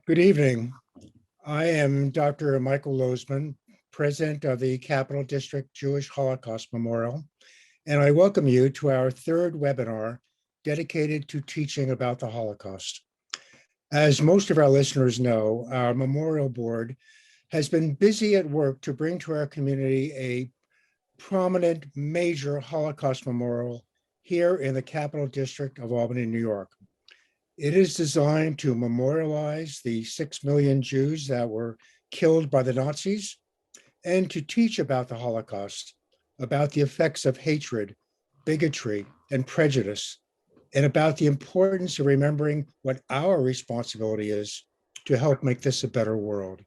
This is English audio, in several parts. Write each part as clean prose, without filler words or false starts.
Good evening. I am Dr. Michael Lozman, President of the Capital District Jewish Holocaust Memorial, and I welcome you to our third webinar dedicated to teaching about the Holocaust. As most of our listeners know, our Memorial Board has been busy at work to bring to our community a prominent major Holocaust memorial here in the Capital District of Albany, New York. It is designed to memorialize the 6 million Jews that were killed by the Nazis and to teach about the Holocaust, about the effects of hatred, bigotry, and prejudice, and about the importance of remembering what our responsibility is to help make this a better world.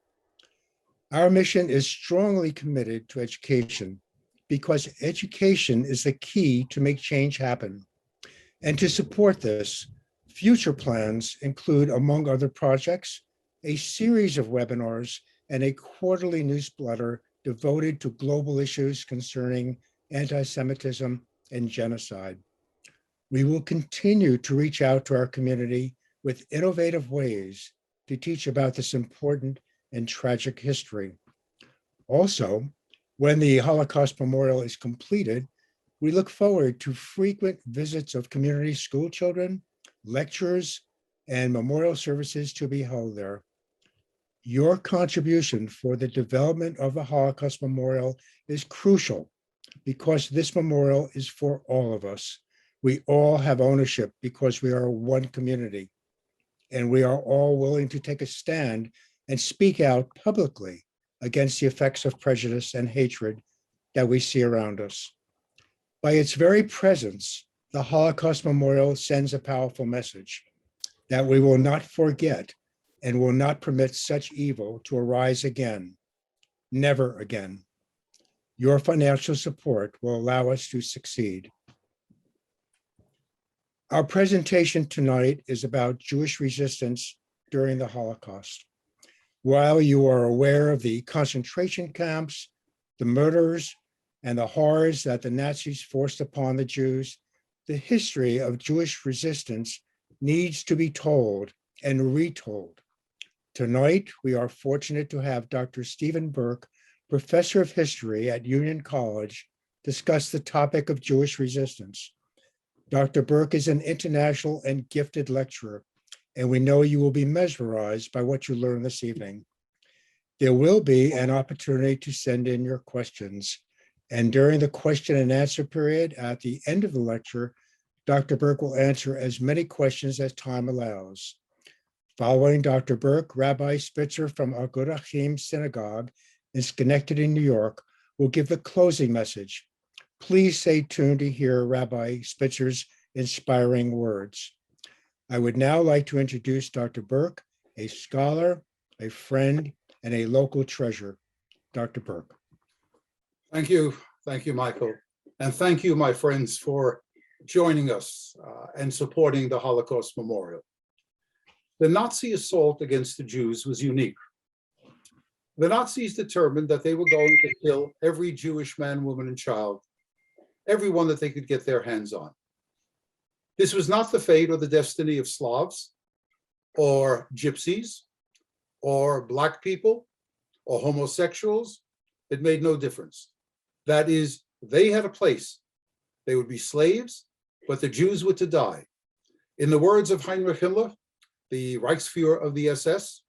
Our mission is strongly committed to education because education is the key to make change happen. And to support this, future plans include, among other projects, a series of webinars and a quarterly newsletter devoted to global issues concerning anti-Semitism and genocide. We will continue to reach out to our community with innovative ways to teach about this important and tragic history. Also, when the Holocaust Memorial is completed, we look forward to frequent visits of community school children, lectures, and memorial services to be held there. Your contribution for the development of the Holocaust Memorial is crucial because this memorial is for all of us. We all have ownership because we are one community, and we are all willing to take a stand and speak out publicly against the effects of prejudice and hatred that we see around us. By its very presence, the Holocaust Memorial sends a powerful message that we will not forget and will not permit such evil to arise again, never again. Your financial support will allow us to succeed. Our presentation tonight is about Jewish resistance during the Holocaust. While you are aware of the concentration camps, the murders, and the horrors that the Nazis forced upon the Jews, the history of Jewish resistance needs to be told and retold. Tonight, we are fortunate to have Dr. Stephen Berk, Professor of History at Union College, discuss the topic of Jewish resistance. Dr. Berk is an international and gifted lecturer, and we know you will be mesmerized by what you learn this evening. There will be an opportunity to send in your questions. And during the question and answer period at the end of the lecture, Dr. Berk will answer as many questions as time allows. Following Dr. Berk, Rabbi Spitzer from Agudath Achim Synagogue in Schenectady, New York, will give the closing message. Please stay tuned to hear Rabbi Spitzer's inspiring words. I would now like to introduce Dr. Berk, a scholar, a friend, and a local treasure. Dr. Berk. Thank you, Michael. And thank you, my friends, for joining us and supporting the Holocaust Memorial. The Nazi assault against the Jews was unique. The Nazis determined that they were going to kill every Jewish man, woman, and child, everyone that they could get their hands on. This was not the fate or the destiny of Slavs or gypsies or Black people or homosexuals. It made no difference. That is, they had a place. They would be slaves, but the Jews were to die. In the words of Heinrich Himmler, the Reichsführer of the SS,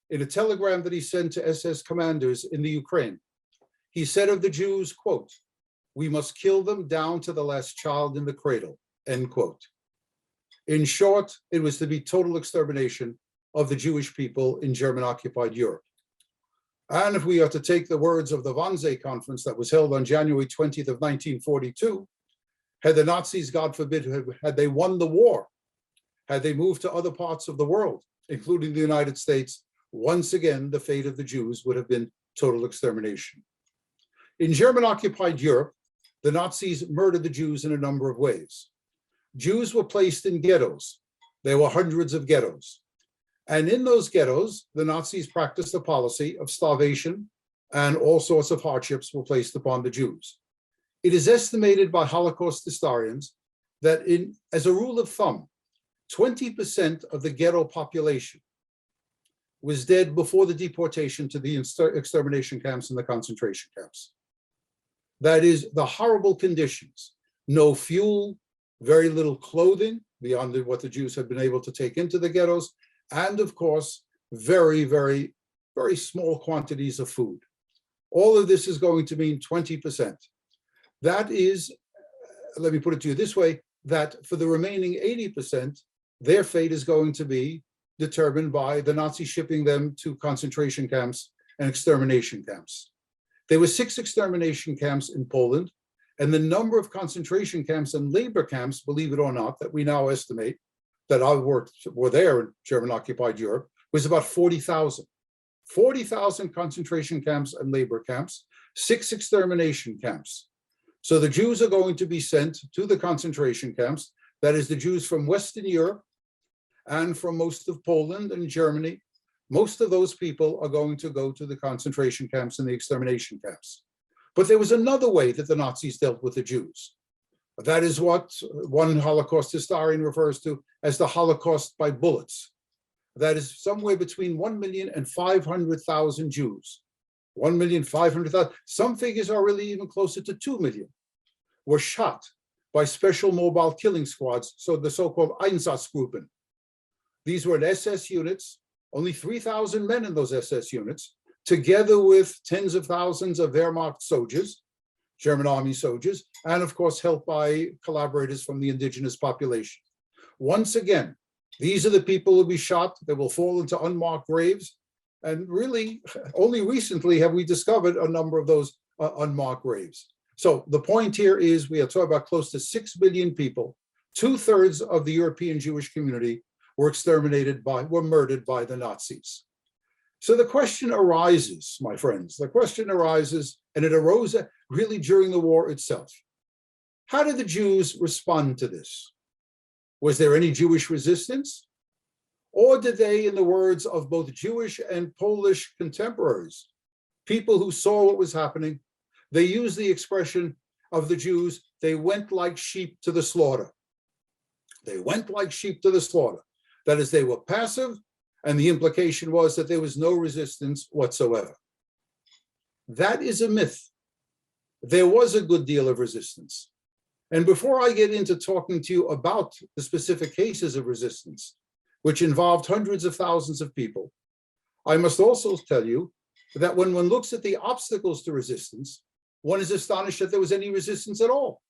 in a telegram that he sent to SS commanders in the Ukraine, he said of the Jews, quote, "We must kill them down to the last child in the cradle," end quote. In short, it was to be total extermination of the Jewish people in German-occupied Europe. And if we are to take the words of the Wannsee Conference that was held on January 20th of 1942, had the Nazis, God forbid, had they won the war, had they moved to other parts of the world, including the United States, once again, the fate of the Jews would have been total extermination. In German-occupied Europe, the Nazis murdered the Jews in a number of ways. Jews were placed in ghettos. There were hundreds of ghettos. And in those ghettos, the Nazis practiced a policy of starvation, and all sorts of hardships were placed upon the Jews. It is estimated by Holocaust historians that as a rule of thumb, 20% of the ghetto population was dead before the deportation to the extermination camps and the concentration camps. That is the horrible conditions, no fuel, very little clothing beyond what the Jews had been able to take into the ghettos, and of course, very, very, very small quantities of food. All of this is going to mean 20%. That is, let me put it to you this way, that for the remaining 80%, their fate is going to be determined by the Nazis shipping them to concentration camps and extermination camps. There were 6 extermination camps in Poland, and the number of concentration camps and labor camps, believe it or not, that we now estimate that were there in German-occupied Europe, was about 40,000. 40,000 concentration camps and labor camps, 6 extermination camps. So the Jews are going to be sent to the concentration camps. That is the Jews from Western Europe and from most of Poland and Germany. Most of those people are going to go to the concentration camps and the extermination camps. But there was another way that the Nazis dealt with the Jews. That is what one Holocaust historian refers to as the Holocaust by bullets. That is somewhere between 1 million and 500,000 Jews. 1,500,000, some figures are really even closer to 2 million, were shot by special mobile killing squads, so the so-called Einsatzgruppen. These were SS units, only 3,000 men in those SS units, together with tens of thousands of Wehrmacht soldiers, German army soldiers, and of course helped by collaborators from the indigenous population. Once again, these are the people who will be shot, they will fall into unmarked graves, and really only recently have we discovered a number of those unmarked graves. So the point here is we are talking about close to 6 billion people. 2/3 of the European Jewish community were murdered by the Nazis. So the question arises, my friends, the question arises, and it arose really during the war itself. How did the Jews respond to this? Was there any Jewish resistance? Or did they, in the words of both Jewish and Polish contemporaries, people who saw what was happening, they used the expression of the Jews, they went like sheep to the slaughter. They went like sheep to the slaughter. That is, they were passive, and the implication was that there was no resistance whatsoever. That is a myth. There was a good deal of resistance. And before I get into talking to you about the specific cases of resistance, which involved hundreds of thousands of people, I must also tell you that when one looks at the obstacles to resistance, one is astonished that there was any resistance at all.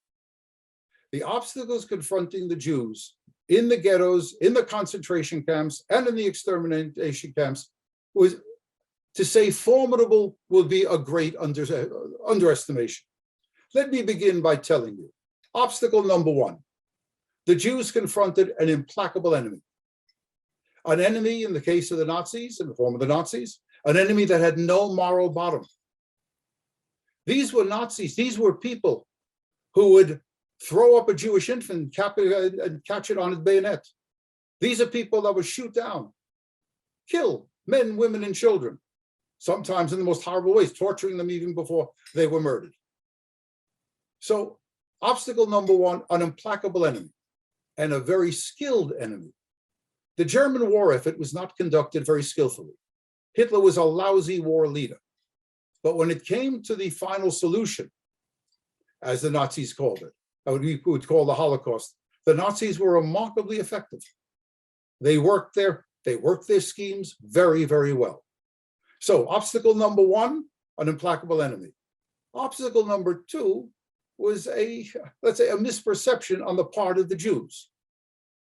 The obstacles confronting the Jews in the ghettos, in the concentration camps, and in the extermination camps was, to say formidable would be a great underestimation. Let me begin by telling you, obstacle number 1, the Jews confronted an implacable enemy. An enemy, in the case of the Nazis, in the form of the Nazis, an enemy that had no moral bottom. These were Nazis, these were people who would throw up a Jewish infant and catch it on its bayonet. These are people that would shoot down, kill men, women, and children, sometimes in the most horrible ways, torturing them even before they were murdered. So, obstacle number 1, an implacable enemy, and a very skilled enemy. The German war effort was not conducted very skillfully. Hitler was a lousy war leader. But when it came to the final solution, as the Nazis called it, what we would call the Holocaust, the Nazis were remarkably effective. They worked their schemes very, very well. So obstacle number 1, an implacable enemy. Obstacle number 2 was let's say, a misperception on the part of the Jews.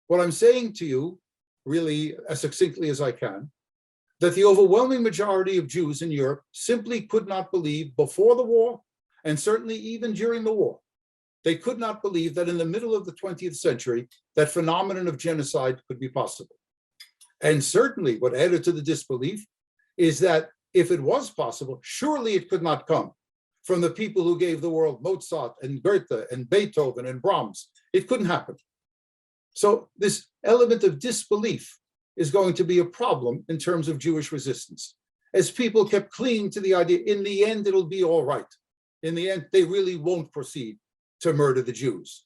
What I'm saying to you, really as succinctly as I can, that the overwhelming majority of Jews in Europe simply could not believe before the war, and certainly even during the war, they could not believe that in the middle of the 20th century, that phenomenon of genocide could be possible. And certainly what added to the disbelief is that if it was possible, surely it could not come from the people who gave the world Mozart and Goethe and Beethoven and Brahms. It couldn't happen. So this element of disbelief is going to be a problem in terms of Jewish resistance, as people kept clinging to the idea, in the end, it'll be all right. In the end, they really won't proceed to murder the Jews.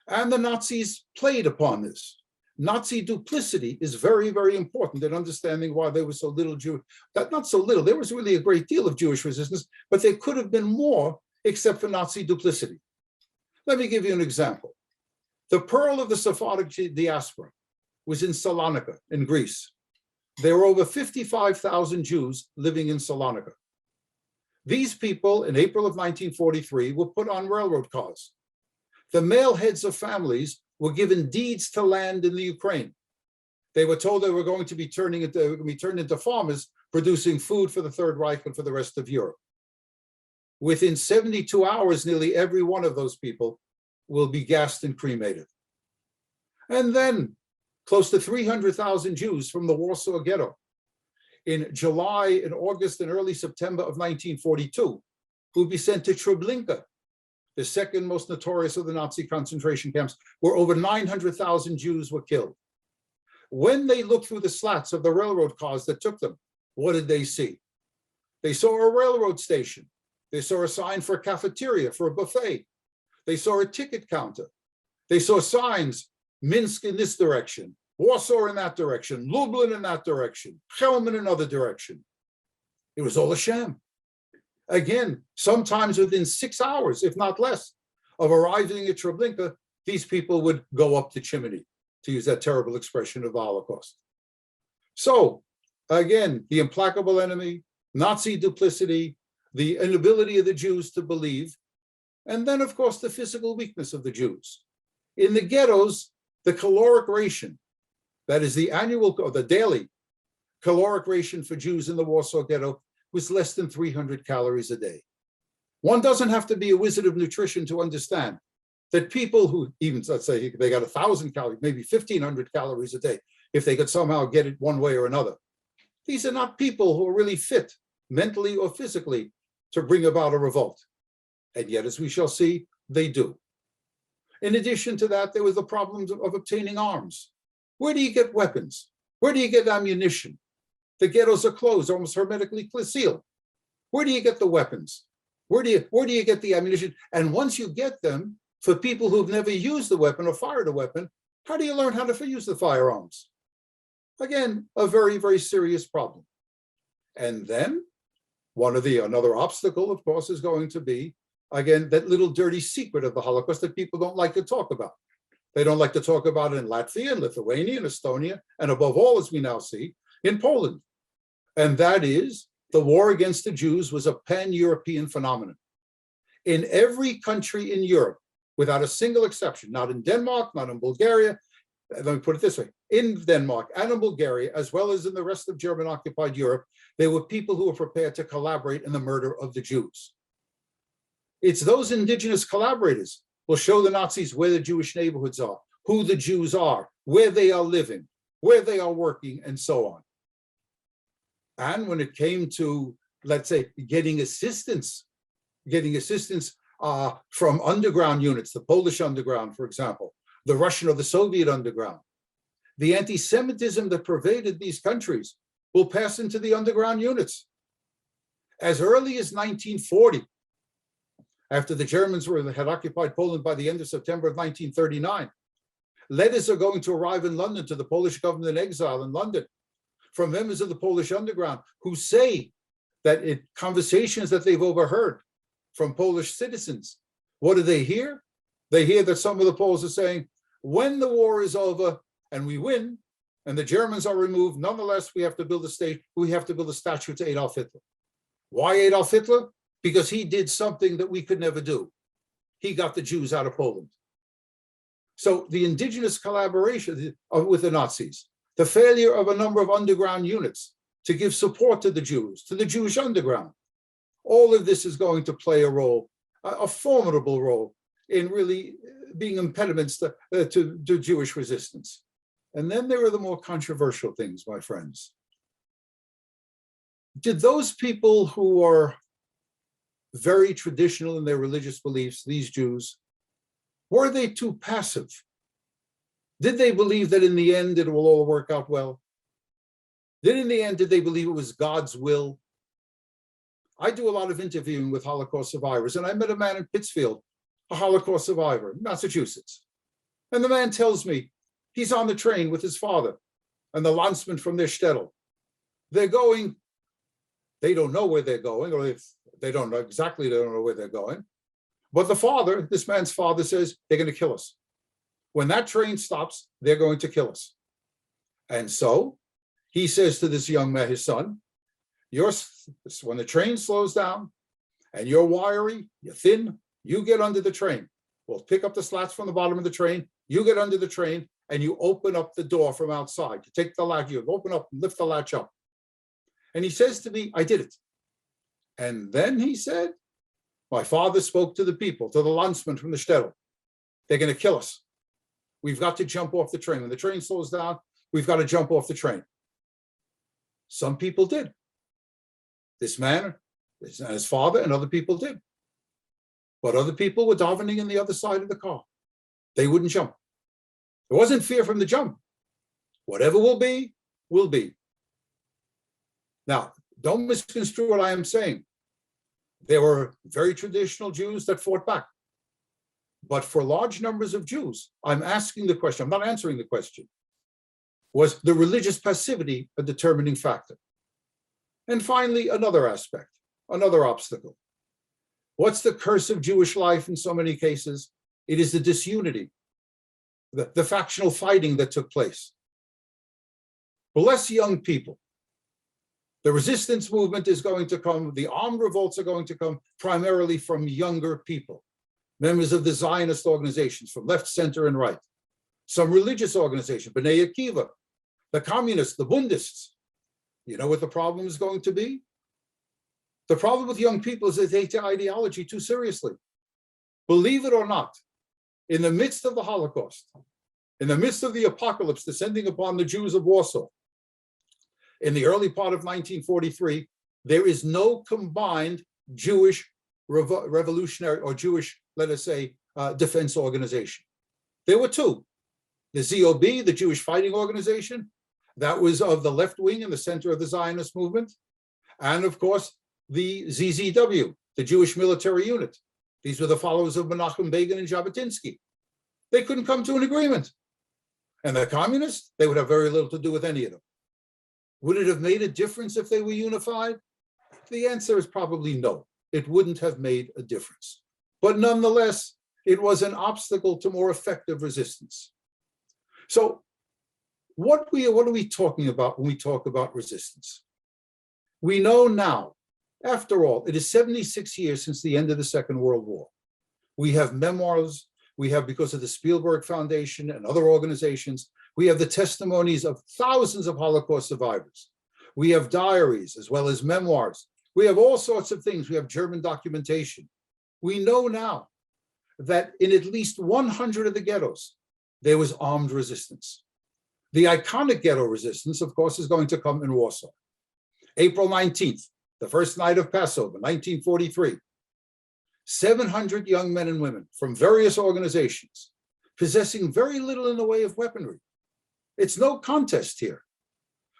And the Nazis played upon this. Nazi duplicity is very, very important in understanding why there was so little Jewish, not so little, there was really a great deal of Jewish resistance, but there could have been more except for Nazi duplicity. Let me give you an example. The pearl of the Sephardic diaspora was in Salonika in Greece. There were over 55,000 Jews living in Salonika. These people in April of 1943 were put on railroad cars. The male heads of families were given deeds to land in the Ukraine. They were told they were going to be turned into farmers producing food for the Third Reich and for the rest of Europe. Within 72 hours, nearly every one of those people will be gassed and cremated. And then close to 300,000 Jews from the Warsaw Ghetto in July and August and early September of 1942 will be sent to Treblinka, the second most notorious of the Nazi concentration camps, where over 900,000 Jews were killed. When they looked through the slats of the railroad cars that took them, what did they see? They saw a railroad station. They saw a sign for a cafeteria, for a buffet. They saw a ticket counter. They saw signs, Minsk in this direction, Warsaw in that direction, Lublin in that direction, Chelm in another direction. It was all a sham. Again, sometimes within 6 hours, if not less, of arriving at Treblinka, these people would go up the chimney, to use that terrible expression of the Holocaust. So, again, the implacable enemy, Nazi duplicity, the inability of the Jews to believe, and then, of course, the physical weakness of the Jews. In the ghettos, the caloric ration, that is the annual or the daily caloric ration for Jews in the Warsaw Ghetto, was less than 300 calories a day. One doesn't have to be a wizard of nutrition to understand that people who even, let's say they got 1,000 calories, maybe 1,500 calories a day, if they could somehow get it one way or another. These are not people who are really fit, mentally or physically, to bring about a revolt. And yet, as we shall see, they do. In addition to that, there was the problems of obtaining arms. Where do you get weapons? Where do you get ammunition? The ghettos are closed, almost hermetically sealed. Where do you get the weapons? Where do you get the ammunition? And once you get them, for people who've never used the weapon or fired a weapon, how do you learn how to use the firearms? Again, a very, very serious problem. And then another obstacle, of course, is going to be, again, that little dirty secret of the Holocaust that people don't like to talk about. They don't like to talk about it in Latvia, and Lithuania, and Estonia, and above all, as we now see, in Poland. And that is, the war against the Jews was a pan-European phenomenon. In every country in Europe, without a single exception, not in Denmark, not in Bulgaria, let me put it this way, in Denmark and in Bulgaria, as well as in the rest of German-occupied Europe, there were people who were prepared to collaborate in the murder of the Jews. It's those indigenous collaborators will show the Nazis where the Jewish neighborhoods are, who the Jews are, where they are living, where they are working, and so on. And when it came to, let's say, getting assistance from underground units, the Polish underground, for example, the Russian or the Soviet underground, the anti-Semitism that pervaded these countries will pass into the underground units. As early as 1940, after the Germans had occupied Poland by the end of September of 1939, letters are going to arrive in London to the Polish government in exile in London from members of the Polish underground who say that in conversations that they've overheard from Polish citizens, what do they hear? They hear that some of the Poles are saying, when the war is over and we win and the Germans are removed, nonetheless, we have to build a statue to Adolf Hitler. Why Adolf Hitler? Because he did something that we could never do. He got the Jews out of Poland. So the indigenous collaboration with the Nazis, the failure of a number of underground units to give support to the Jews, to the Jewish underground, all of this is going to play a role, a formidable role in really being impediments to Jewish resistance. And then there are the more controversial things, my friends. Did those people who are very traditional in their religious beliefs, these Jews, were they too passive? Did they believe that in the end it will all work out well? Did they believe it was God's will? I do a lot of interviewing with Holocaust survivors, and I met a man in Pittsfield, a Holocaust survivor, Massachusetts. And the man tells me, He's on the train with his father and the landsman from their shtetl. They're going, they don't know where they're going, or if they don't know exactly, they don't know where they're going. But the father, this man's father, says, they're going to kill us. When that train stops, they're going to kill us. And so he says to this young man, his son, when the train slows down and you're wiry, you're thin, you get under the train. We'll pick up the slats from the bottom of the train, you get under the train, and you open up the door from outside. You take the latch, you open up, lift the latch up. And he says to me, I did it. And then he said, my father spoke to the people, to the landsman from the shtetl. They're going to kill us. We've got to jump off the train. When the train slows down, we've got to jump off the train. Some people did. This man, his father, and other people did. But other people were davening in the other side of the car. They wouldn't jump. There wasn't fear from the jump. Whatever will be, will be. Now, don't misconstrue what I am saying. There were very traditional Jews that fought back. But for large numbers of Jews, I'm asking the question, I'm not answering the question. Was the religious passivity a determining factor? And finally, another aspect, another obstacle. What's the curse of Jewish life in so many cases? It is the disunity, the factional fighting that took place. Bless young people. The resistance movement is going to come, the armed revolts are going to come primarily from younger people, members of the Zionist organizations from left, center, and right. Some religious organization, B'nai Akiva, the communists, the Bundists. You know what the problem is going to be? The problem with young people is that they take ideology too seriously. Believe it or not, in the midst of the Holocaust, in the midst of the apocalypse descending upon the Jews of Warsaw, in the early part of 1943, there is no combined Jewish revolutionary or Jewish, let us say, defense organization. There were two. The ZOB, the Jewish Fighting Organization, that was of the left wing and the center of the Zionist movement. And of course, the ZZW, the Jewish Military Unit. These were the followers of Menachem Begin and Jabotinsky. They couldn't come to an agreement. And the communists, they would have very little to do with any of them. Would it have made a difference if they were unified? The answer is probably no. It wouldn't have made a difference. But nonetheless, it was an obstacle to more effective resistance. So what are we talking about when we talk about resistance? We know now, after all, it is 76 years since the end of the Second World War. We have memoirs, we have, because of the Spielberg Foundation and other organizations, we have the testimonies of thousands of Holocaust survivors. We have diaries as well as memoirs. We have all sorts of things. We have German documentation. We know now that in at least 100 of the ghettos, there was armed resistance. The iconic ghetto resistance, of course, is going to come in Warsaw. April 19th, the first night of Passover, 1943, 700 young men and women from various organizations, possessing very little in the way of weaponry. It's no contest here.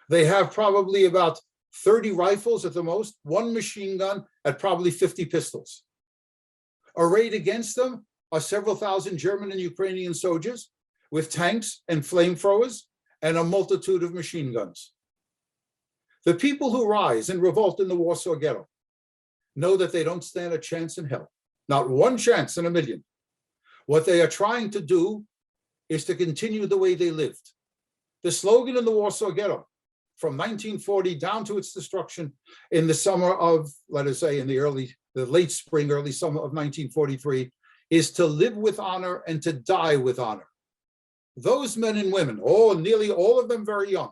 They have probably about 30 rifles at the most, one machine gun, at probably 50 pistols. Arrayed against them are several thousand German and Ukrainian soldiers with tanks and flamethrowers and a multitude of machine guns. The people who rise and revolt in the Warsaw Ghetto know that they don't stand a chance in hell, not one chance in a million. What they are trying to do is to continue the way they lived. The slogan in the Warsaw Ghetto from 1940 down to its destruction in the summer of, let us say, in the late spring, early summer of 1943, is to live with honor and to die with honor. Those men and women, nearly all of them very young,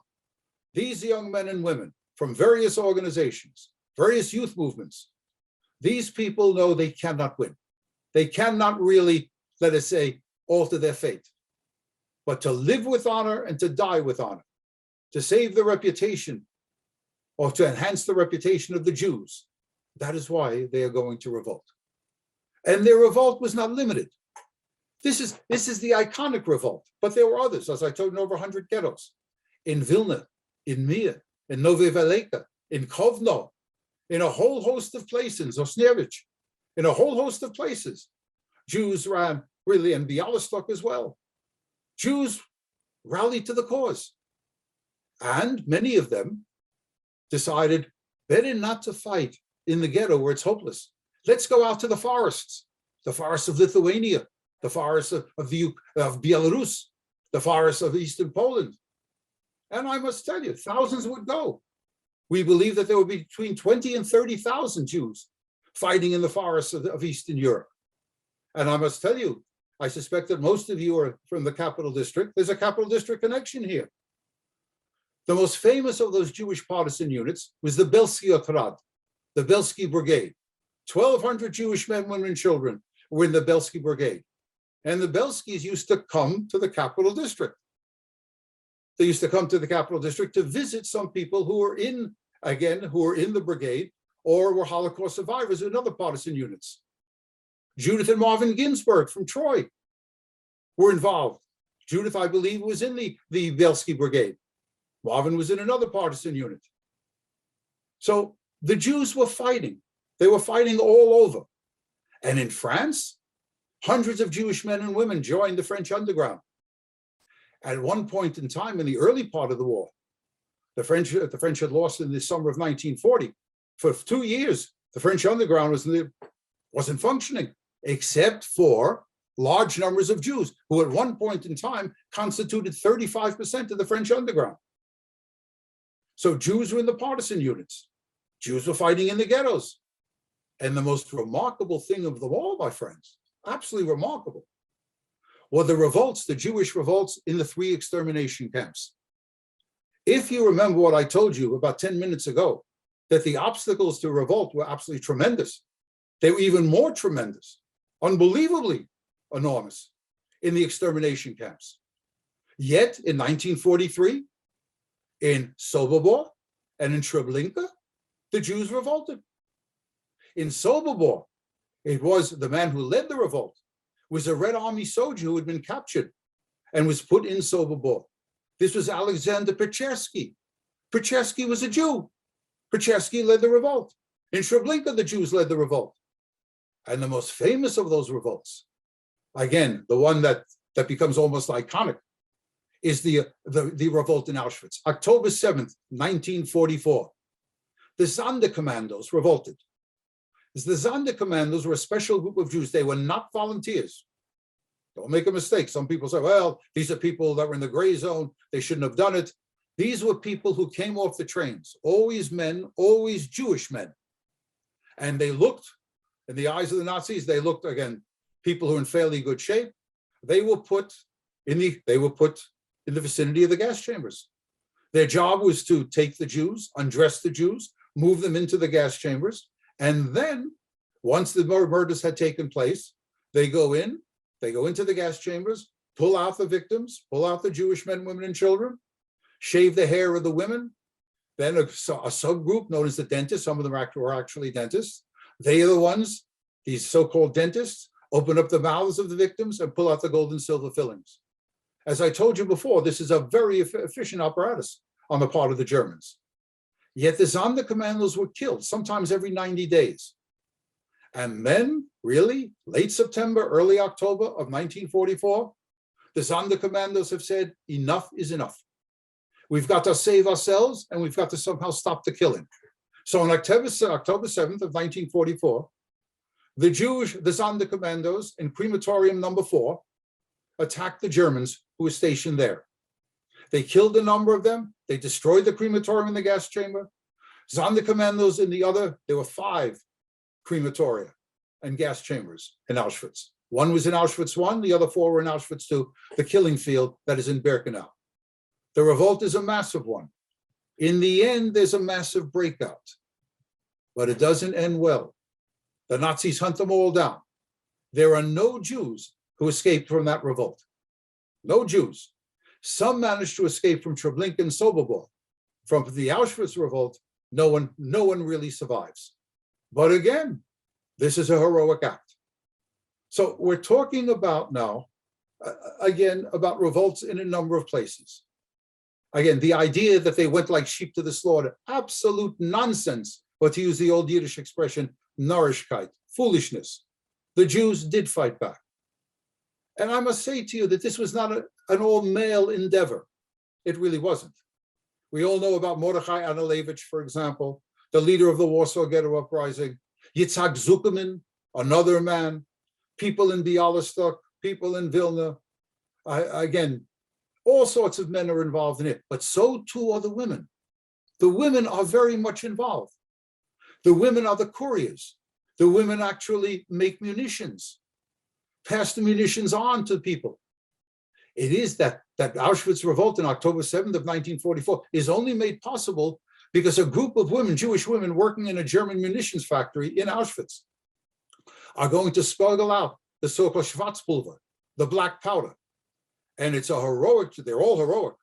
these young men and women from various organizations, various youth movements, these people know they cannot win. They cannot really, let us say, alter their fate. But to live with honor and to die with honor, to save the reputation or to enhance the reputation of the Jews, that is why they are going to revolt. And their revolt was not limited. This is the iconic revolt, but there were others, as I told you, in over 100 ghettos. In Vilna, in Mir, in Nowy Velika, in Kovno, in a whole host of places, Osniewicz, in a whole host of places. Jews ran, really, in Bialystok as well. Jews rallied to the cause. And many of them decided better not to fight in the ghetto where it's hopeless. Let's go out to the forests of Lithuania, the forests of Belarus, the forests of Eastern Poland. And I must tell you, thousands would go. We believe that there would be between 20 and 30,000 Jews fighting in the forests of Eastern Europe. And I must tell you, I suspect that most of you are from the Capital District. There's a Capital District connection here. The most famous of those Jewish partisan units was the Belsky Otrad, the Belsky Brigade. 1,200 Jewish men, women, and children were in the Belsky Brigade. And the Belskys used to come to the Capital District. They used to come to the Capital District to visit some people who were in the brigade or were Holocaust survivors in other partisan units. Judith and Marvin Ginsburg from Troy were involved. Judith, I believe, was in the Belsky Brigade. Marvin was in another partisan unit. So the Jews were fighting. They were fighting all over. And in France, hundreds of Jewish men and women joined the French underground. At one point in time in the early part of the war, the French had lost in the summer of 1940. For 2 years, the French underground wasn't functioning, except for large numbers of Jews, who at one point in time constituted 35% of the French underground. So Jews were in the partisan units. Jews were fighting in the ghettos. And the most remarkable thing of them all, my friends, absolutely remarkable, were the revolts, the Jewish revolts in the 3 extermination camps. If you remember what I told you about 10 minutes ago, that the obstacles to revolt were absolutely tremendous. They were even more tremendous, unbelievably enormous in the extermination camps. Yet in 1943, in Sobibor and in Treblinka, the Jews revolted. In Sobibor, it was the man who led the revolt, was a Red Army soldier who had been captured and was put in Sobibor. This was Alexander Pechersky. Pechersky was a Jew. Pechersky led the revolt. In Treblinka, the Jews led the revolt. And the most famous of those revolts, again, the one that becomes almost iconic, is the revolt in Auschwitz, October 7th, 1944. The Sonderkommandos revolted. The Sonderkommandos were a special group of Jews. They were not volunteers. Don't make a mistake. Some people say, well, these are people that were in the gray zone. They shouldn't have done it. These were people who came off the trains, always men, always Jewish men. And they looked, in the eyes of the Nazis, they looked, again, people who were in fairly good shape. They were put in the vicinity of the gas chambers. Their job was to take the Jews, undress the Jews, move them into the gas chambers. And then, once the murders had taken place, they go into the gas chambers, pull out the victims, pull out the Jewish men, women, and children, shave the hair of the women. Then a subgroup known as the dentists, some of them were actually dentists. They are the ones, these so-called dentists, open up the mouths of the victims and pull out the gold and silver fillings. As I told you before, this is a very efficient apparatus on the part of the Germans. Yet the Sonderkommandos were killed, sometimes every 90 days. And then, really, late September, early October of 1944, the Sonderkommandos have said, enough is enough. We've got to save ourselves, and we've got to somehow stop the killing. So on October 7th of 1944, the Sonderkommandos in crematorium number 4 attacked the Germans who were stationed there. They killed a number of them. They destroyed the crematorium in the gas chamber. Sonderkommandos in the other, there were 5 crematoria and gas chambers in Auschwitz. One was in Auschwitz I, the other 4 were in Auschwitz II, the killing field that is in Birkenau. The revolt is a massive one. In the end, there's a massive breakout, but it doesn't end well. The Nazis hunt them all down. There are no Jews who escaped from that revolt. No Jews. Some managed to escape from Treblinka and Sobibor. From the Auschwitz revolt, no one really survives. But again, this is a heroic act. So we're talking about now, again, about revolts in a number of places. Again, the idea that they went like sheep to the slaughter, absolute nonsense, but to use the old Yiddish expression, Narishkeit, foolishness. The Jews did fight back. And I must say to you that this was not an all-male endeavor. It really wasn't. We all know about Mordechai Analevich, for example, the leader of the Warsaw Ghetto Uprising, Yitzhak Zuckerman, another man, people in Bialystok, people in Vilna. Again, all sorts of men are involved in it, but so too are the women. The women are very much involved. The women are the couriers. The women actually make munitions, pass the munitions on to people. It is that Auschwitz revolt on October 7th of 1944 is only made possible because a group of women, Jewish women working in a German munitions factory in Auschwitz, are going to smuggle out the so-called Schwarzpulver, the black powder. And it's a heroic, they're all heroic.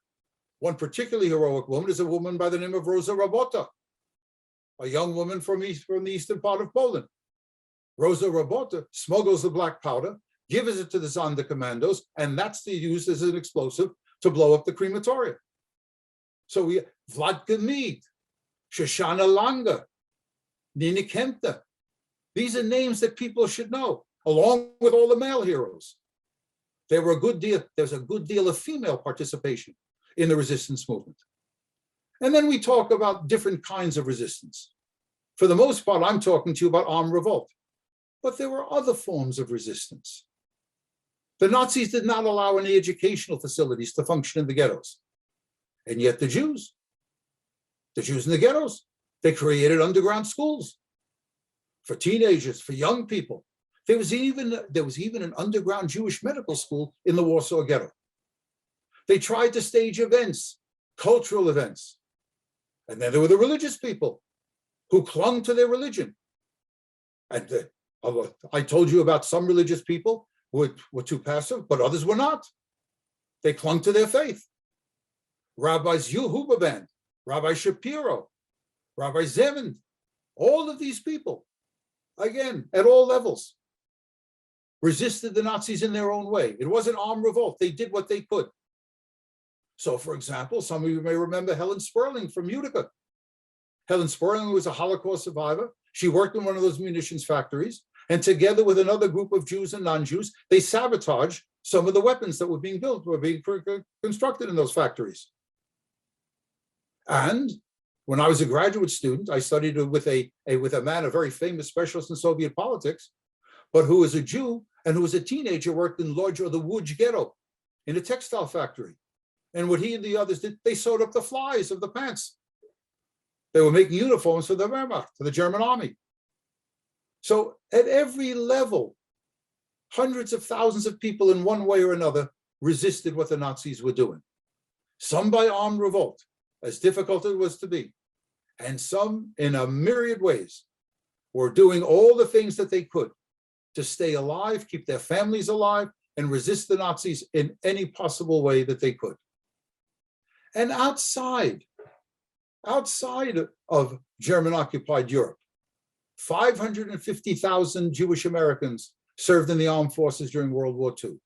One particularly heroic woman is a woman by the name of Rosa Robota, a young woman from the eastern part of Poland. Rosa Robota smuggles the black powder, gives it to the Sonderkommandos, and that's used as an explosive to blow up the crematoria. So we, Vladka Mead, Shoshana Langer, Nina Kempter. These are names that people should know, along with all the male heroes. There's a good deal of female participation in the resistance movement. And then we talk about different kinds of resistance. For the most part, I'm talking to you about armed revolt. But there were other forms of resistance. The Nazis did not allow any educational facilities to function in the ghettos. And yet the Jews in the ghettos, they created underground schools for teenagers, for young people. There was even an underground Jewish medical school in the Warsaw Ghetto. They tried to stage events, cultural events. And then there were the religious people who clung to their religion. And I told you about some religious people who were too passive, but others were not. They clung to their faith. Rabbis Huberman, Rabbi Shapiro, Rabbi Zemand, all of these people, again, at all levels, resisted the Nazis in their own way. It wasn't armed revolt. They did what they could. So, for example, some of you may remember Helen Sperling from Utica. Helen Sperling was a Holocaust survivor. She worked in one of those munitions factories, and together with another group of Jews and non-Jews, they sabotaged some of the weapons that were being constructed in those factories. And when I was a graduate student, I studied with a man, a very famous specialist in Soviet politics, but who was a Jew and who was a teenager, worked in Lodz or the Łódź ghetto in a textile factory. And what he and the others did, they sewed up the flies of the pants. They were making uniforms for the Wehrmacht, for the German army. So at every level, hundreds of thousands of people in one way or another resisted what the Nazis were doing. Some by armed revolt, as difficult as it was to be, and some in a myriad ways were doing all the things that they could to stay alive, keep their families alive, and resist the Nazis in any possible way that they could. And outside of German-occupied Europe, 550,000 Jewish Americans served in the armed forces during World War II.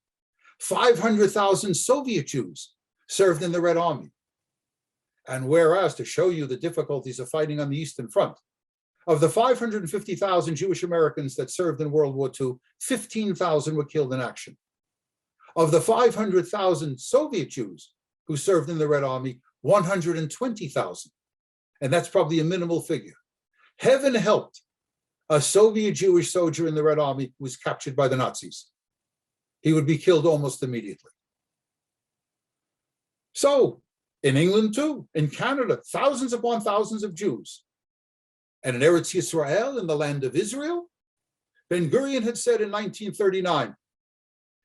500,000 Soviet Jews served in the Red Army. And whereas, to show you the difficulties of fighting on the Eastern Front, of the 550,000 Jewish Americans that served in World War II, 15,000 were killed in action. Of the 500,000 Soviet Jews who served in the Red Army, 120,000. And that's probably a minimal figure. Heaven helped a Soviet Jewish soldier in the Red Army who was captured by the Nazis. He would be killed almost immediately. So, in England too, in Canada, thousands upon thousands of Jews. And in Eretz Yisrael, in the land of Israel, Ben-Gurion had said in 1939,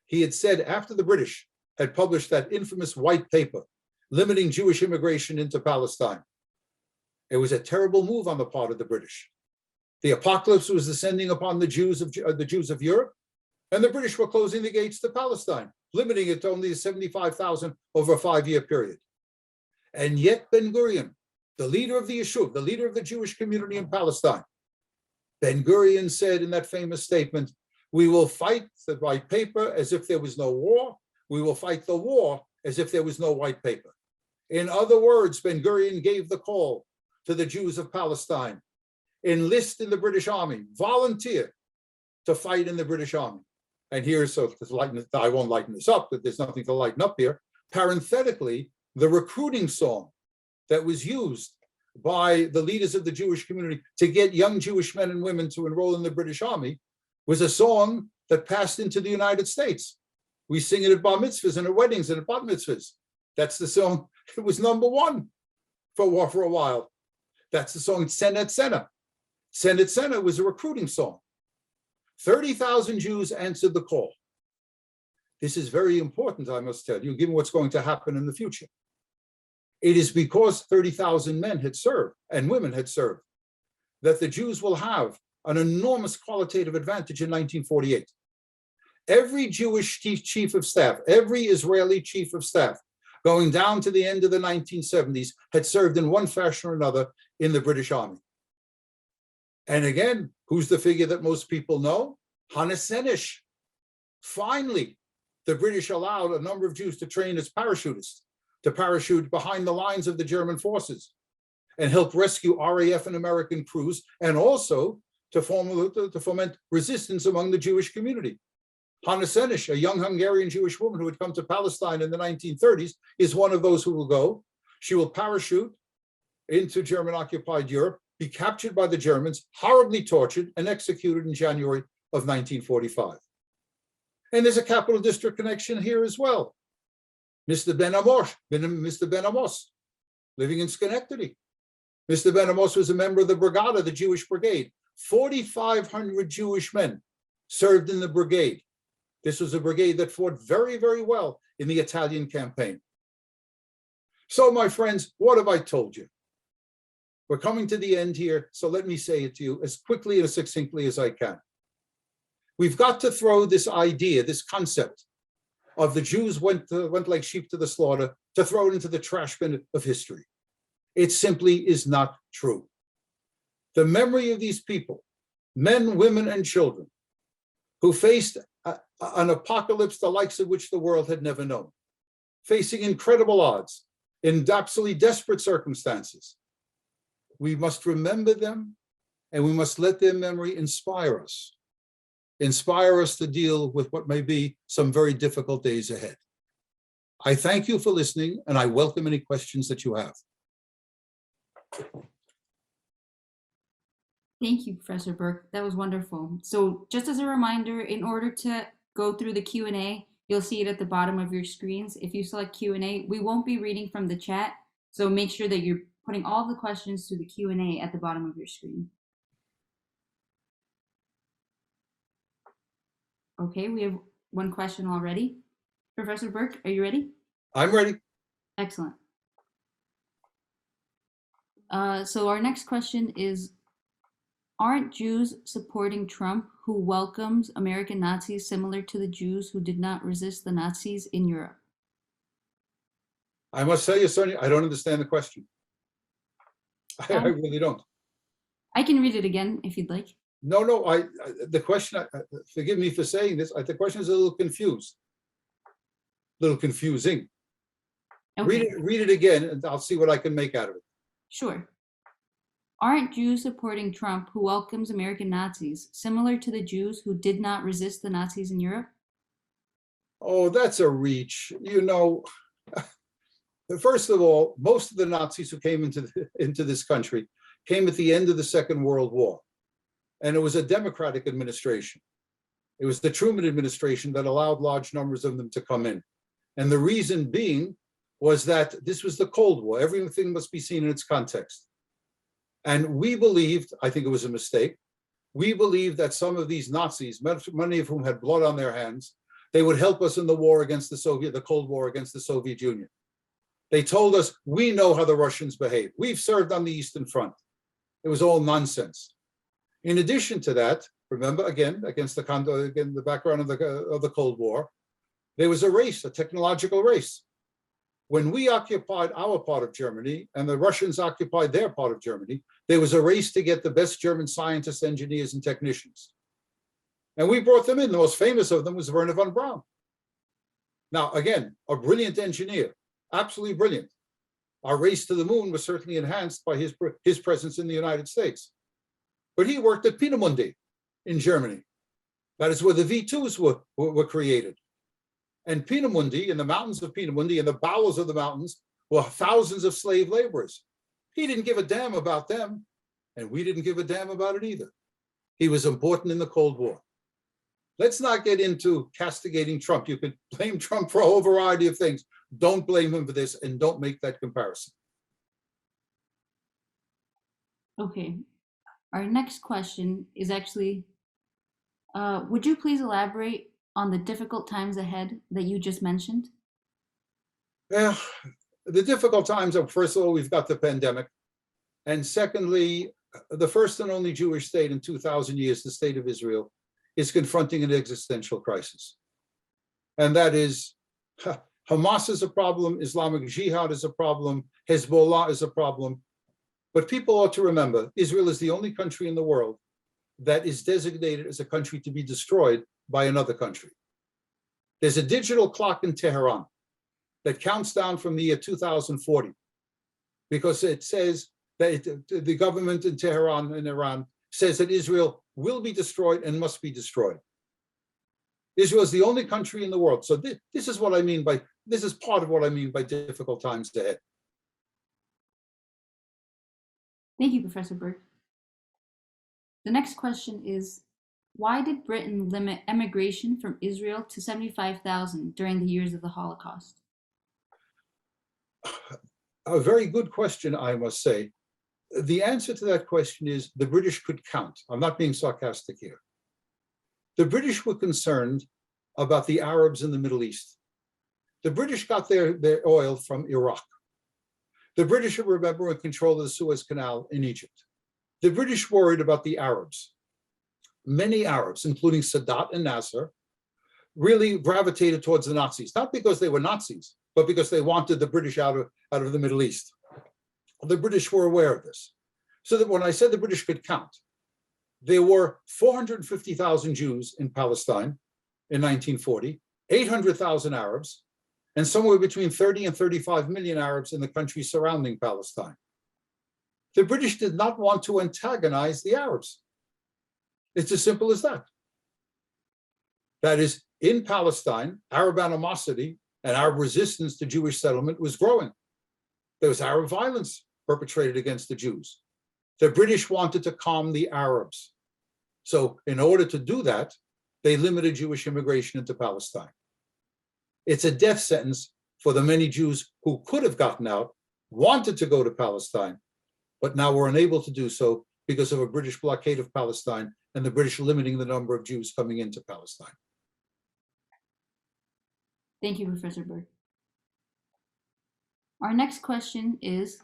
he had said after the British had published that infamous white paper limiting Jewish immigration into Palestine, it was a terrible move on the part of the British. The apocalypse was descending upon the Jews of Europe, and the British were closing the gates to Palestine, limiting it to only 75,000 over a 5-year period. And yet Ben-Gurion, the leader of the Yishuv, the leader of the Jewish community in Palestine, Ben-Gurion said in that famous statement, "We will fight the white paper as if there was no war. We will fight the war as if there was no white paper." In other words, Ben-Gurion gave the call to the Jews of Palestine: enlist in the British Army, volunteer to fight in the British Army. And here's, so I won't lighten this up, but there's nothing to lighten up here. Parenthetically, the recruiting song that was used by the leaders of the Jewish community to get young Jewish men and women to enroll in the British Army was a song that passed into the United States. We sing it at bar mitzvahs and at weddings and at bat mitzvahs. That's the song. It was #1 for a while. That's the song Tsenet Sena. Tsenet Sena was a recruiting song. 30,000 Jews answered the call. This is very important, I must tell you, given what's going to happen in the future. It is because 30,000 men had served and women had served that the Jews will have an enormous qualitative advantage in 1948. Every Jewish chief of staff, every Israeli chief of staff, going down to the end of the 1970s, had served in one fashion or another in the British Army. And again, who's the figure that most people know? Hannes Senish. Finally, the British allowed a number of Jews to train as parachutists, to parachute behind the lines of the German forces and help rescue RAF and American crews, and also to foment resistance among the Jewish community. Hannes Senish, a young Hungarian Jewish woman who had come to Palestine in the 1930s, is one of those who will go. She will parachute into German-occupied Europe, be captured by the Germans, horribly tortured, and executed in January of 1945. And there's a Capital District connection here as well. Mr. Ben Amos, living in Schenectady. Mr. Ben Amos was a member of the Brigada, the Jewish Brigade. 4,500 Jewish men served in the brigade. This was a brigade that fought very, very well in the Italian campaign. So, my friends, what have I told you? We're coming to the end here, so let me say it to you as quickly and as succinctly as I can. We've got to throw this idea, this concept of the Jews went like sheep to the slaughter, to throw it into the trash bin of history. It simply is not true. The memory of these people, men, women, and children, who faced an apocalypse the likes of which the world had never known, facing incredible odds, in absolutely desperate circumstances. We must remember them, and we must let their memory inspire us to deal with what may be some very difficult days ahead. I thank you for listening, and I welcome any questions that you have. Thank you, Professor Berk. That was wonderful. So just as a reminder, in order to go through the Q&A, you'll see it at the bottom of your screens. If you select Q&A, we won't be reading from the chat, so make sure that you're putting all the questions to the Q&A at the bottom of your screen. Okay, we have one question already. Professor Berk, are you ready? I'm ready. Excellent. So our next question is, aren't Jews supporting Trump, who welcomes American Nazis, similar to the Jews who did not resist the Nazis in Europe? I must tell you, Sonia, I don't understand the question. I really don't. I can read it again if you'd like. No, the question, forgive me for saying this, the question is a little confusing. Okay. Read it again, and I'll see what I can make out of it. Sure. Aren't Jews supporting Trump, who welcomes American Nazis, similar to the Jews who did not resist the Nazis in Europe? Oh, that's a reach. You know, first of all, most of the Nazis who came into this country came at the end of the Second World War. And it was a Democratic administration. It was the Truman administration that allowed large numbers of them to come in. And the reason being was that this was the Cold War. Everything must be seen in its context. And we believed, I think it was a mistake, we believed that some of these Nazis, many of whom had blood on their hands, they would help us in the war against the Cold War against the Soviet Union. They told us, we know how the Russians behave. We've served on the Eastern Front. It was all nonsense. In addition to that, remember, again, against the background of the Cold War, there was a race, a technological race. When we occupied our part of Germany and the Russians occupied their part of Germany, there was a race to get the best German scientists, engineers, and technicians. And we brought them in. The most famous of them was Werner von Braun. Now, again, a brilliant engineer, absolutely brilliant. Our race to the moon was certainly enhanced by his presence in the United States. But he worked at Peenemünde in Germany. That is where the V2s were created. And Peenemünde, in the mountains of Peenemünde, in the bowels of the mountains, were thousands of slave laborers. He didn't give a damn about them, and we didn't give a damn about it either. He was important in the Cold War. Let's not get into castigating Trump. You could blame Trump for a whole variety of things. Don't blame him for this, and don't make that comparison. Okay. Our next question is actually, would you please elaborate on the difficult times ahead that you just mentioned? Well, the difficult times are, first of all, we've got the pandemic. And secondly, the first and only Jewish state in 2,000 years, the state of Israel, is confronting an existential crisis. And that is, Hamas is a problem, Islamic Jihad is a problem, Hezbollah is a problem. But people ought to remember, Israel is the only country in the world that is designated as a country to be destroyed by another country. There's a digital clock in Tehran that counts down from the year 2040, because it says that the government in Tehran and Iran says that Israel will be destroyed and must be destroyed. Israel is the only country in the world. So this is what I mean by, this is part of what I mean by difficult times ahead. Thank you, Professor Berk. The next question is, why did Britain limit emigration from Israel to 75,000 during the years of the Holocaust? A very good question, I must say. The answer to that question is the British could count. I'm not being sarcastic here. The British were concerned about the Arabs in the Middle East. The British got their oil from Iraq. The British, remember, were in control of the Suez Canal in Egypt. The British worried about the Arabs. Many Arabs, including Sadat and Nasser, really gravitated towards the Nazis, not because they were Nazis, but because they wanted the British out of the Middle East. The British were aware of this. So that when I said the British could count, there were 450,000 Jews in Palestine in 1940, 800,000 Arabs, and somewhere between 30 and 35 million Arabs in the countries surrounding Palestine. The British did not want to antagonize the Arabs. It's as simple as that. That is, in Palestine, Arab animosity and Arab resistance to Jewish settlement was growing. There was Arab violence perpetrated against the Jews. The British wanted to calm the Arabs. So in order to do that, they limited Jewish immigration into Palestine. It's a death sentence for the many Jews who could have gotten out, wanted to go to Palestine, but now were unable to do so because of a British blockade of Palestine and the British limiting the number of Jews coming into Palestine. Thank you, Professor Berk. Our next question is,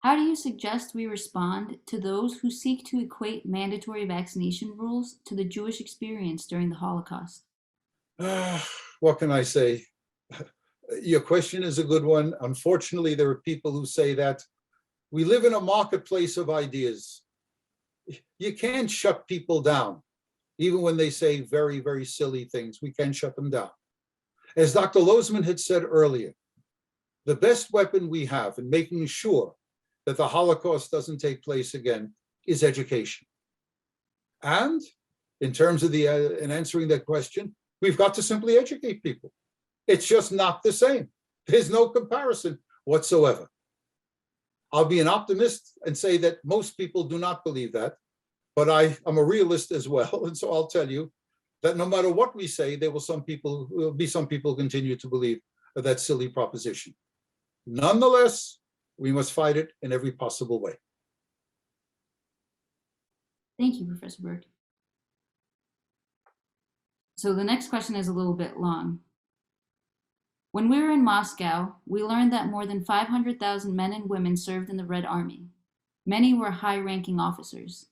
how do you suggest we respond to those who seek to equate mandatory vaccination rules to the Jewish experience during the Holocaust? What can I say? Your question is a good one. Unfortunately, there are people who say that we live in a marketplace of ideas. You can't shut people down. Even when they say very, very silly things, we can shut them down. As Dr. Lozman had said earlier, the best weapon we have in making sure that the Holocaust doesn't take place again is education. And in terms of in answering that question, we've got to simply educate people. It's just not the same. There's no comparison whatsoever. I'll be an optimist and say that most people do not believe that, but I'm a realist as well. And so I'll tell you that no matter what we say, there will be some people who continue to believe that silly proposition. Nonetheless, we must fight it in every possible way. Thank you, Professor Berk. So the next question is a little bit long. When we were in Moscow, we learned that more than 500,000 men and women served in the Red Army. Many were high-ranking officers.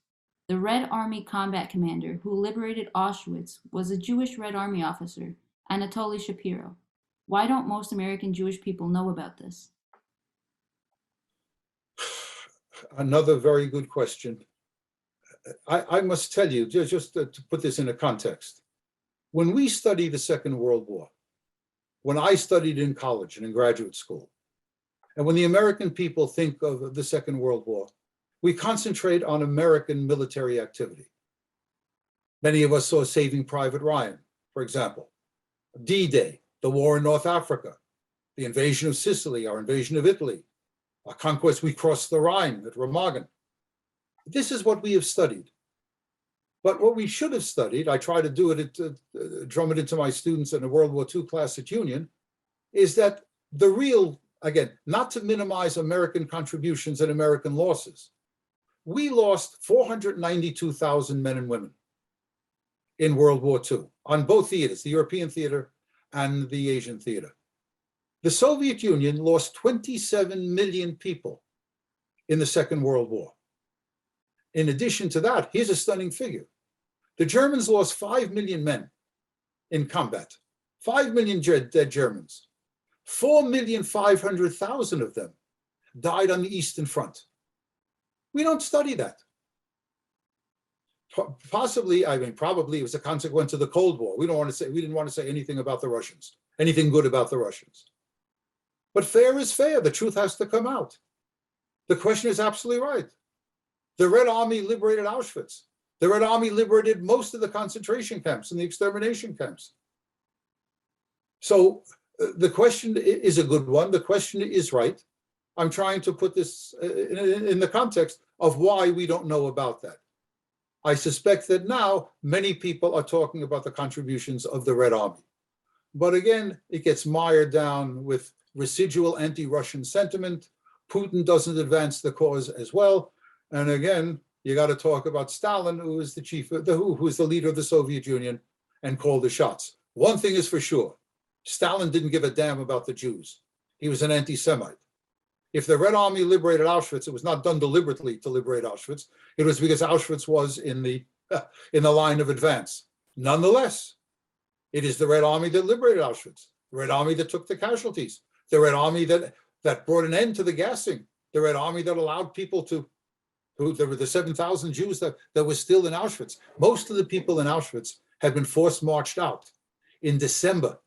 The Red Army combat commander who liberated Auschwitz was a Jewish Red Army officer, Anatoly Shapiro. Why don't most American Jewish people know about this? Another very good question. I must tell you, just to put this in a context, when we study the Second World War, when I studied in college and in graduate school, and when the American people think of the Second World War, we concentrate on American military activity. Many of us saw Saving Private Ryan, for example. D-Day, the war in North Africa, the invasion of Sicily, our invasion of Italy, our conquest, we crossed the Rhine at Remagen. This is what we have studied. But what we should have studied, I try to do it, drum it into my students in a World War II class at Union, is that the real, again, not to minimize American contributions and American losses, we lost 492,000 men and women in World War II on both theaters, the European theater and the Asian theater. The Soviet Union lost 27 million people in the Second World War. In addition to that, here's a stunning figure. The Germans lost 5 million men in combat, 5 million dead Germans. 4,500,000 of them died on the Eastern Front. We don't study that. Possibly, I mean, probably it was a consequence of the Cold War. We didn't want to say anything about the Russians, anything good about the Russians. But fair is fair. The truth has to come out. The question is absolutely right. The Red Army liberated Auschwitz. The Red Army liberated most of the concentration camps and the extermination camps. So the question is a good one. The question is right. I'm trying to put this in the context of why we don't know about that. I suspect that now many people are talking about the contributions of the Red Army. But again, it gets mired down with residual anti-Russian sentiment. Putin doesn't advance the cause as well. And again, you got to talk about Stalin, who is the chief of who is the leader of the Soviet Union and called the shots. One thing is for sure, Stalin didn't give a damn about the Jews. He was an anti-Semite. If the Red Army liberated Auschwitz, it was not done deliberately to liberate Auschwitz. It was because Auschwitz was in the line of advance. Nonetheless, it is the Red Army that liberated Auschwitz, the Red Army that took the casualties, the Red Army that brought an end to the gassing, the Red Army that allowed people there were the 7,000 Jews that were still in Auschwitz. Most of the people in Auschwitz had been forced marched out in December,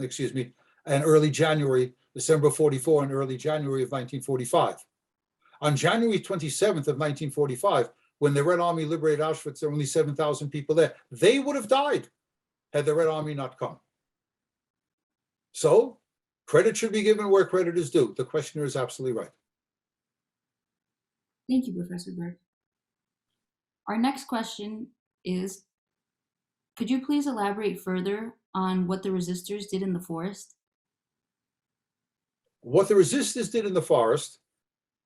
excuse me, and early January, December 44 and early January of 1945. On January 27th of 1945, when the Red Army liberated Auschwitz, there were only 7,000 people there. They would have died had the Red Army not come. So credit should be given where credit is due. The questioner is absolutely right. Thank you, Professor Berk. Our next question is, could you please elaborate further on what the resistors did in the forest? What the resistors did in the forest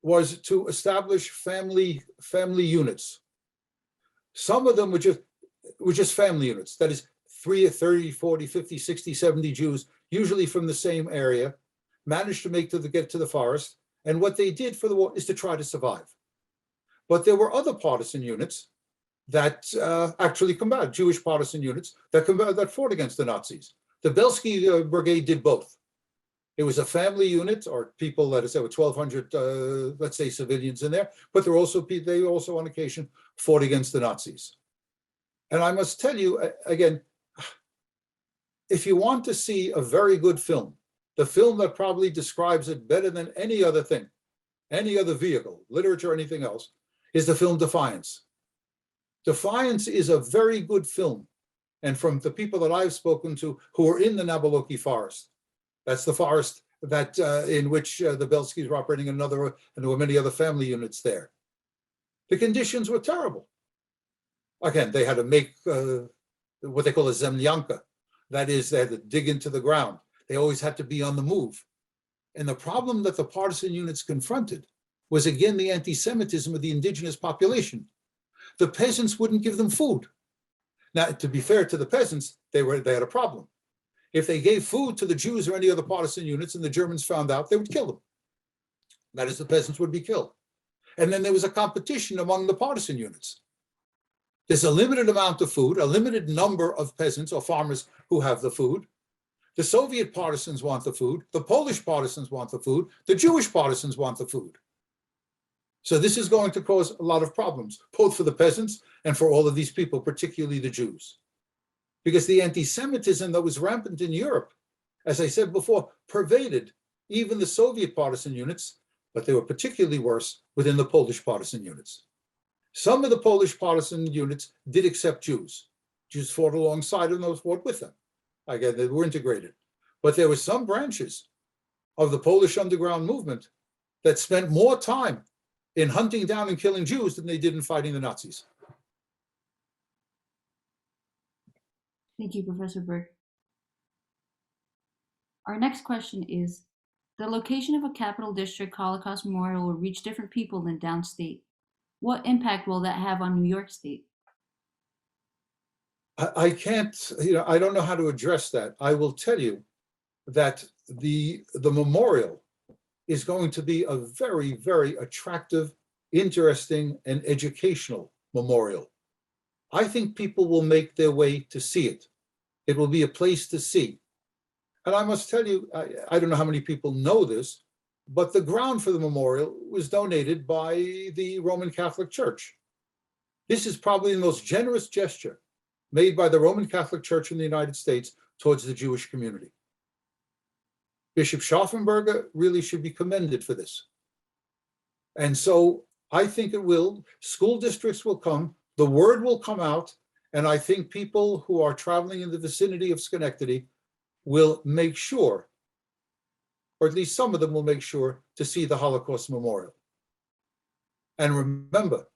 was to establish family units. Some of them were just family units. That is 30, 40, 50, 60, 70 Jews, usually from the same area, managed to get to the forest. And what they did for the war is to try to survive. But there were other partisan units that actually combated, Jewish partisan units that fought against the Nazis. The Belsky Brigade did both. It was a family unit, or people, let us say, with 1,200, let's say, civilians in there. But they also on occasion fought against the Nazis. And I must tell you again, if you want to see a very good film, the film that probably describes it better than any other thing, any other vehicle, literature, or anything else, is the film Defiance. Defiance is a very good film. And from the people that I've spoken to who are in the Nabaloki forest, that's the forest that in which the Belskis were operating, and there were many other family units there. The conditions were terrible. Again, they had to make what they call a zemlyanka. That is, they had to dig into the ground. They always had to be on the move. And the problem that the partisan units confronted was, again, the anti-Semitism of the indigenous population. The peasants wouldn't give them food. Now, to be fair to the peasants, they had a problem. If they gave food to the Jews or any other partisan units and the Germans found out, they would kill them. That is, the peasants would be killed. And then there was a competition among the partisan units. There's a limited amount of food, a limited number of peasants or farmers who have the food. The Soviet partisans want the food. The Polish partisans want the food. The Jewish partisans want the food. So this is going to cause a lot of problems, both for the peasants and for all of these people, particularly the Jews. Because the anti-Semitism that was rampant in Europe, as I said before, pervaded even the Soviet partisan units, but they were particularly worse within the Polish partisan units. Some of the Polish partisan units did accept Jews. Jews fought alongside them, those fought with them. Again, they were integrated. But there were some branches of the Polish underground movement that spent more time in hunting down and killing Jews than they did in fighting the Nazis. Thank you, Professor Berk. Our next question is, the location of a Capital District Holocaust Memorial will reach different people than downstate. What impact will that have on New York State? I can't, I don't know how to address that. I will tell you that the memorial is going to be a very, very attractive, interesting, and educational memorial. I think people will make their way to see it. It will be a place to see. And I must tell you, I don't know how many people know this, but the ground for the memorial was donated by the Roman Catholic Church. This is probably the most generous gesture made by the Roman Catholic Church in the United States towards the Jewish community. Bishop Schaffenberger really should be commended for this. And so I think it will, school districts will come, the word will come out, and I think people who are traveling in the vicinity of Schenectady will make sure, or at least some of them will make sure, to see the Holocaust Memorial. And remember,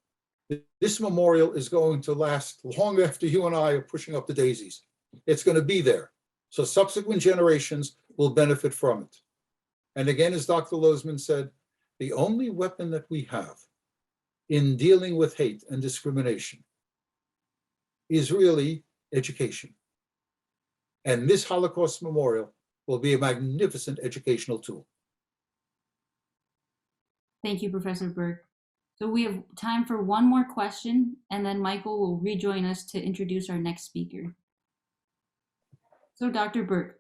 this memorial is going to last long after you and I are pushing up the daisies. It's going to be there. So subsequent generations will benefit from it. And again, as Dr. Lozman said, the only weapon that we have in dealing with hate and discrimination is really education. And this Holocaust Memorial will be a magnificent educational tool. Thank you, Professor Berk. So we have time for one more question, and then Michael will rejoin us to introduce our next speaker. So Dr. Berk,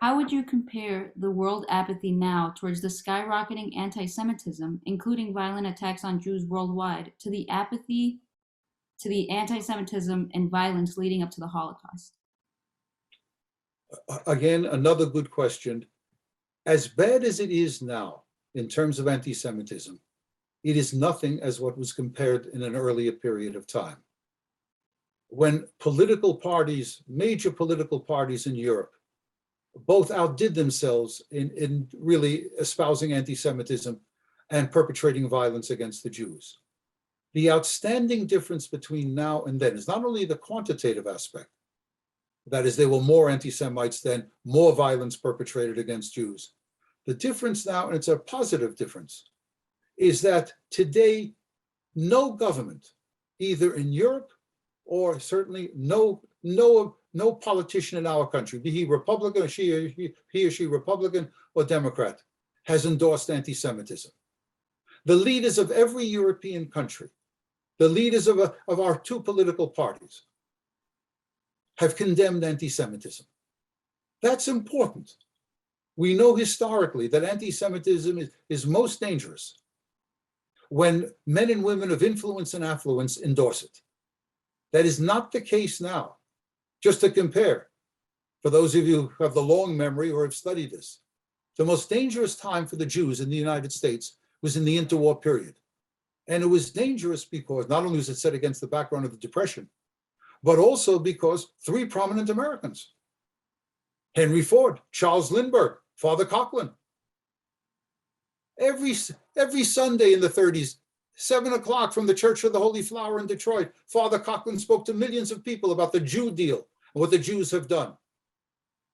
how would you compare the world apathy now towards the skyrocketing anti-Semitism, including violent attacks on Jews worldwide, to the apathy to the anti-Semitism and violence leading up to the Holocaust? Again, another good question. As bad as it is now in terms of anti-Semitism, it is nothing as what was compared in an earlier period of time. When political parties, major political parties in Europe, both outdid themselves in really espousing anti-Semitism and perpetrating violence against the Jews. The outstanding difference between now and then is not only the quantitative aspect, that is, there were more anti-Semites then, more violence perpetrated against Jews. The difference now, and it's a positive difference, is that today, no government, either in Europe or certainly no politician in our country, be he Republican, or he or she Republican or Democrat, has endorsed anti-Semitism. The leaders of every European country, the leaders of our two political parties, have condemned anti-Semitism. That's important. We know historically that anti-Semitism is most dangerous when men and women of influence and affluence endorse it. That is not the case now. Just to compare, for those of you who have the long memory or have studied this, the most dangerous time for the Jews in the United States was in the interwar period. And it was dangerous because not only was it set against the background of the Depression, but also because three prominent Americans, Henry Ford, Charles Lindbergh, Father Coughlin. Every Sunday in the 30s, 7 o'clock from the Church of the Holy Flower in Detroit, Father Coughlin spoke to millions of people about the Jew deal and what the Jews have done.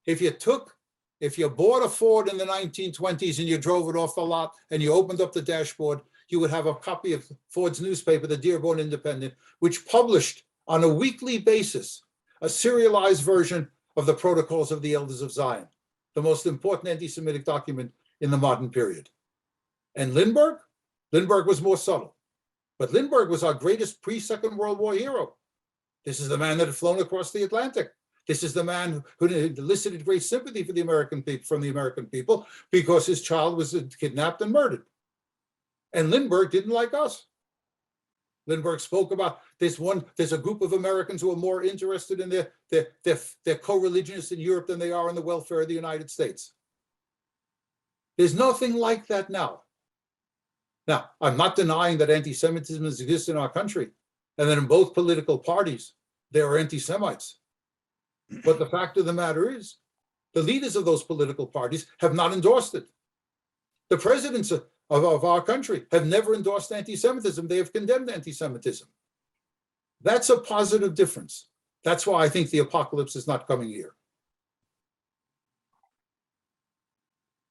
If you bought a Ford in the 1920s and you drove it off the lot and you opened up the dashboard, you would have a copy of Ford's newspaper, the Dearborn Independent, which published on a weekly basis a serialized version of the Protocols of the Elders of Zion, the most important anti-Semitic document in the modern period. And Lindbergh was more subtle, but Lindbergh was our greatest pre-Second World War hero. This is the man that had flown across the Atlantic. This is the man who elicited great sympathy for the American people, from the American people, because his child was kidnapped and murdered. And Lindbergh didn't like us. Lindbergh spoke about there's a group of Americans who are more interested in their co-religionists in Europe than they are in the welfare of the United States. There's nothing like that now. Now, I'm not denying that anti-Semitism exists in our country, and that in both political parties, there are anti-Semites. But the fact of the matter is, the leaders of those political parties have not endorsed it. The presidents of our country have never endorsed anti-Semitism. They have condemned anti-Semitism. That's a positive difference. That's why I think the apocalypse is not coming here.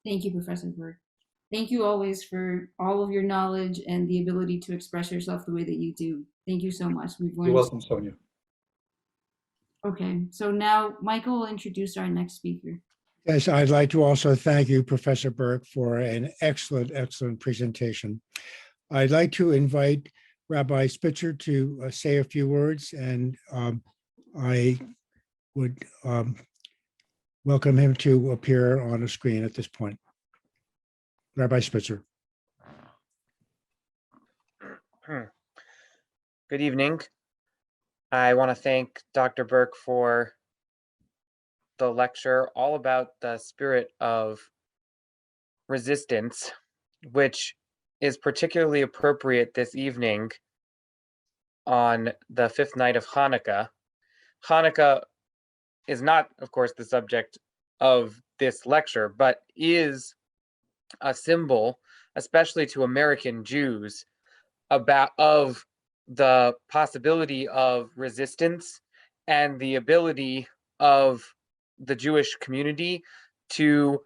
Thank you, Professor Berk. Thank you always for all of your knowledge and the ability to express yourself the way that you do. Thank you so much. We've learned. You're welcome, Sonia. Okay, so now Michael will introduce our next speaker. Yes, I'd like to also thank you, Professor Berk, for an excellent, excellent presentation. I'd like to invite Rabbi Spitzer to say a few words, and I would welcome him to appear on a screen at this point. Rabbi Spitzer. Good evening. I want to thank Dr. Berk for the lecture all about the spirit of resistance, which is particularly appropriate this evening on the fifth night of Hanukkah. Hanukkah is not, of course, the subject of this lecture, but is a symbol, especially to American Jews, of the possibility of resistance and the ability of the Jewish community to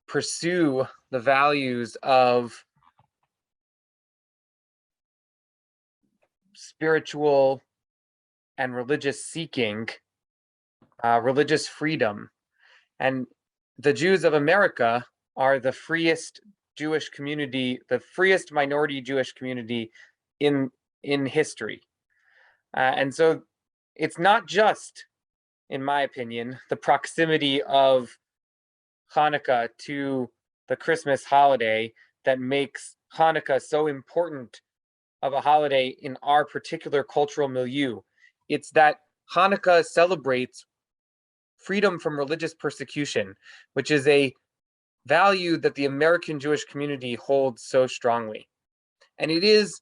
pursue the values of spiritual and religious seeking, religious freedom. And the Jews of America are the freest Jewish community, the freest minority Jewish community in history. And so it's not just, in my opinion, the proximity of Hanukkah to the Christmas holiday that makes Hanukkah so important of a holiday in our particular cultural milieu. It's that Hanukkah celebrates freedom from religious persecution, which is a value that the American Jewish community holds so strongly. And it is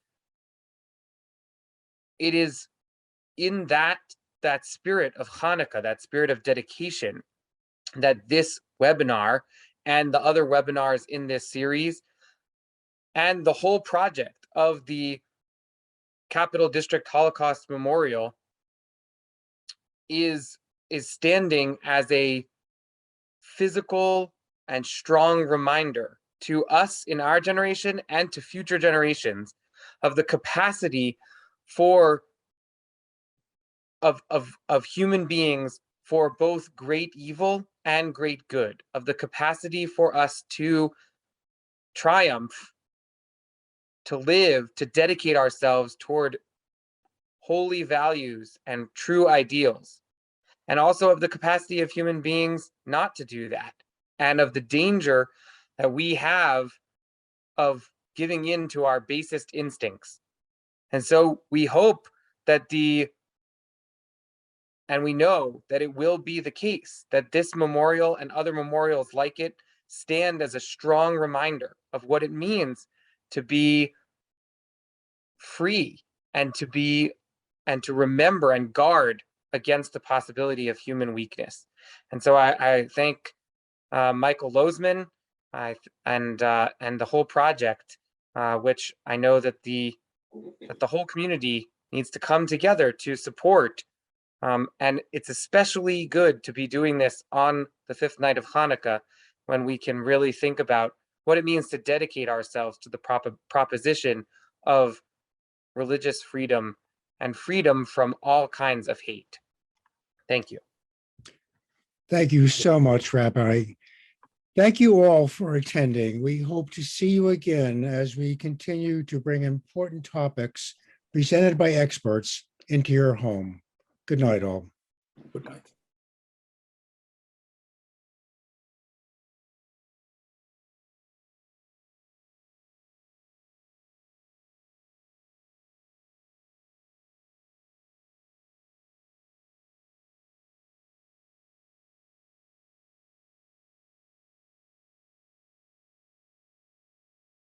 in that spirit of Hanukkah, that spirit of dedication, that this webinar and the other webinars in this series and the whole project of the Capital District Holocaust Memorial is standing as a physical and strong reminder to us in our generation and to future generations of the capacity of human beings for both great evil and great good, of the capacity for us to triumph, to live, to dedicate ourselves toward holy values and true ideals, and also of the capacity of human beings not to do that, and of the danger that we have of giving in to our basest instincts. And so we hope that and we know that it will be the case that this memorial and other memorials like it stand as a strong reminder of what it means to be free and to remember and guard against the possibility of human weakness. And so I thank Michael Lozman and the whole project, which I know that the whole community needs to come together to support. And it's especially good to be doing this on the fifth night of Hanukkah, when we can really think about what it means to dedicate ourselves to the proposition of religious freedom and freedom from all kinds of hate. Thank you. Thank you so much, Rabbi. Thank you all for attending. We hope to see you again as we continue to bring important topics presented by experts into your home. Good night, all. Good night.